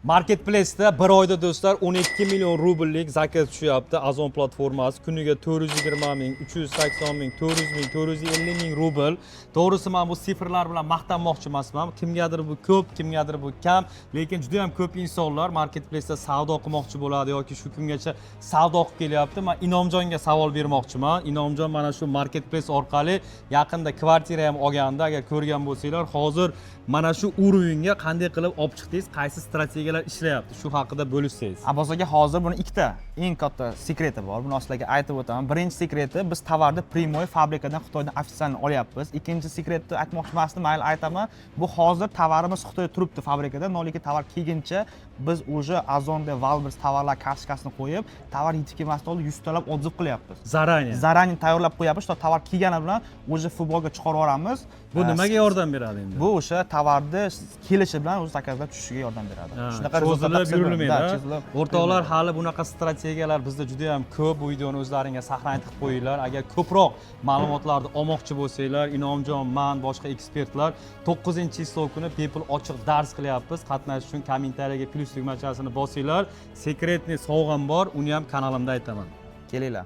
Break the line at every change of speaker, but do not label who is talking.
Marketplace'da bir oyda do'stlar 12 million rubllik zakaz tushyapti. Azon platformasi kuniga 420 ming, 380 ming, 400 ming, 450 ming rubl. To'g'risi men bu siferlar bilan maqtanmoqchi emasman. Kimgadir bu ko'p, kimgadir bu kam, lekin juda ham ko'p insonlar marketplace'da savdo qilmoqchi bo'ladi yoki shu kungacha savdo qilib kelyapti. Men Inomjonga savol bermoqchiman. Inomjon mana shu marketplace orqali yaqinda kvartira ham olganda, agar ko'rgan bo'lsanglar, hozir mana shu urovingga qanday qilib olib chiqdingiz, qaysi strategiyalar ishlayapti, shu haqida bo'lishsangiz.
Abbos aka, hozir buni ikkita eng katta sekreti bor. Buni sizlarga aytib o'taman. Birinchi sekreti, biz tovarni primoy fabrikadan Xitoydan ofitsial olyapmiz. Ikkinchi sekretni aytmoqchi emasdim, mayli aytaman. Bu hozir tovarimiz Xitoyda turibdi fabrikada, lekin tovar kelguncha biz o'sha Azonda Valbers tovarlar kartochkasini qo'yib, tovar yetib kelmasdan oldin 100 talab odziv qilyapmiz. Zarani tayyorlab qo'yapmiz, to tovar kelgani bilan o'sha futbolga chiqarib yuboramiz.
Bu nimaga yordam beradi endi?
Bu o'sha tovarni kelishi bilan o'z zakazlar tushishiga yordam beradi.
Shunaqa cho'zilib yurilmaydi. O'rtoqlar, hali bunaqa strategiyalar bizda juda ham ko'p. Bu videoni o'zlaringga saqlanib qo'yinglar. Agar ko'proq ma'lumotlarni olmoqchi bo'lsanglar, Inomjon, men, boshqa ekspertlar 9-chislov kuni bepul ochiq dars qilyapmiz. Qatnashish uchun kommentariyaga plyus tugmachasini bosinglar. Sekretniy sovg'am bor, uni ham kanalimda aytaman.
Kelinglar.